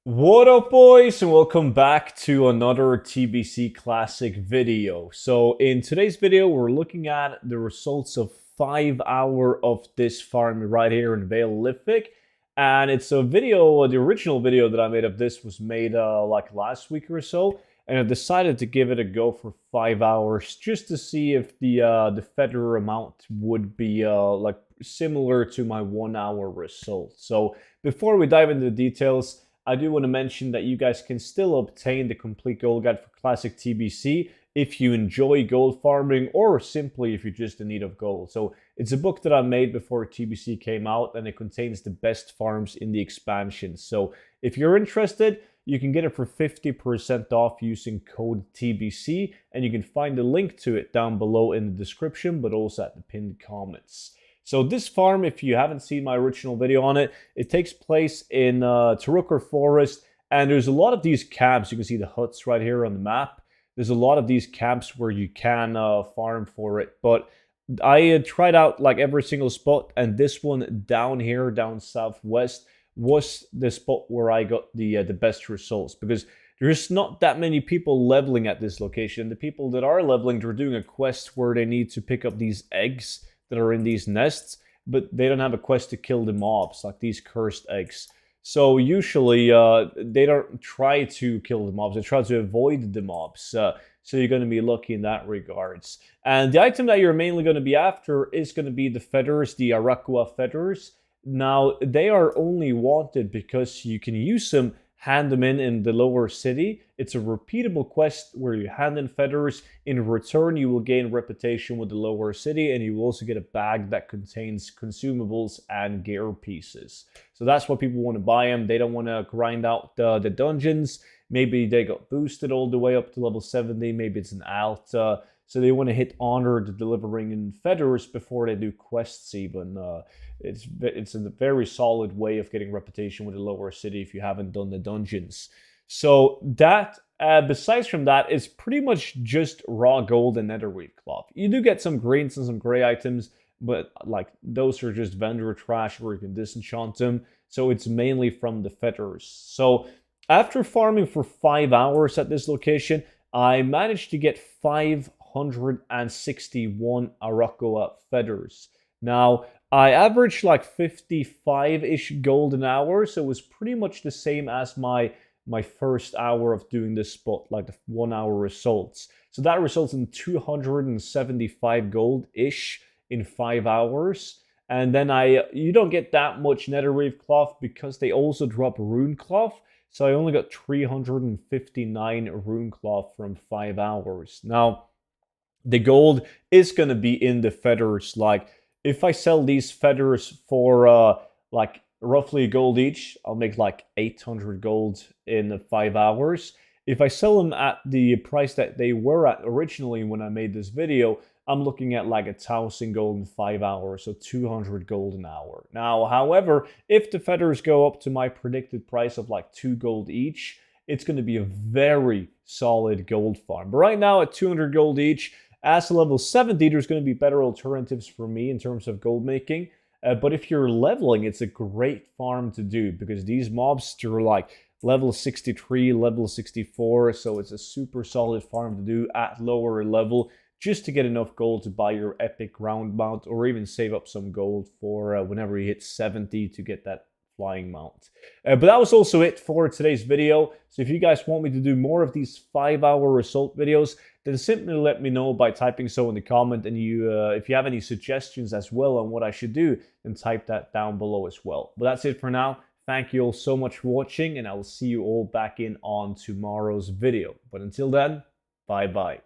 What up, boys, and welcome back to another TBC classic video. So in today's video, we're looking at the results of 5 hour of this farm right here in Vale Lifvik. And it's a video, the original video that I made of this was made like last week or so. And I decided to give it a go for 5 hours just to see if the feather amount would be like similar to my 1 hour result. So before we dive into the details, I do want to mention that you guys can still obtain the complete gold guide for classic TBC if you enjoy gold farming or simply if you're just in need of gold. So it's a book that I made before TBC came out, and it contains the best farms in the expansion. So if you're interested, you can get it for 50% off using code TBC, and you can find the link to it down below in the description, but also at the pinned comments. So this farm, if you haven't seen my original video on it, it takes place in Tarukar Forest, and there's a lot of these camps. You can see the huts right here on the map. There's a lot of these camps where you can farm for it, but I tried out like every single spot, and this one down here, down southwest, was the spot where I got the best results, because there's not that many people leveling at this location. The people that are leveling, they're doing a quest where they need to pick up these eggs that are in these nests, but they don't have a quest to kill the mobs, like these cursed eggs. So usually they don't try to kill the mobs, they try to avoid the mobs. So you're going to be lucky in that regards. And the item that you're mainly going to be after is going to be the feathers, the Arakua feathers. Now, they are only wanted because you can use them, hand them in the lower city. It's a repeatable quest where you hand in feathers. In return, you will gain reputation with the lower city, and you will also get a bag that contains consumables and gear pieces. So that's why people want to buy them. They don't want to grind out the dungeons. Maybe they got boosted all the way up to level 70. Maybe it's an alt. So they want to hit honor the delivering in feathers before they do quests even. It's a very solid way of getting reputation with the lower city if you haven't done the dungeons. So that, besides from that, is pretty much just raw gold and netherweave cloth. You do get some greens and some gray items, but like those are just vendor trash where you can disenchant them. So it's mainly from the feathers. So after farming for 5 hours at this location, I managed to get 561 Arakua feathers. Now, I averaged like 55-ish gold an hour, so it was pretty much the same as my first hour of doing this spot, like the 1 hour results. So that results in 275 gold-ish in 5 hours. And then you don't get that much netherweave cloth because they also drop rune cloth. So I only got 359 rune cloth from 5 hours. Now, the gold is going to be in the feathers. Like, if I sell these feathers for like roughly gold each, I'll make like 800 gold in 5 hours. If I sell them at the price that they were at originally when I made this video, I'm looking at like 1,000 gold in 5 hours, so 200 gold an hour. Now, however, if the feathers go up to my predicted price of like 2 gold each, it's going to be a very solid gold farm. But right now at 200 gold each, as a level 70, there's going to be better alternatives for me in terms of gold making. But if you're leveling, it's a great farm to do because these mobs are like level 63, level 64. So it's a super solid farm to do at lower level just to get enough gold to buy your epic round mount or even save up some gold for whenever you hit 70 to get that flying mount. But that was also it for today's video. So if you guys want me to do more of these 5 hour result videos, then simply let me know by typing so in the comment. And if you have any suggestions as well on what I should do, then type that down below as well. But that's it for now. Thank you all so much for watching, and I will see you all back in on tomorrow's video. But until then, bye bye.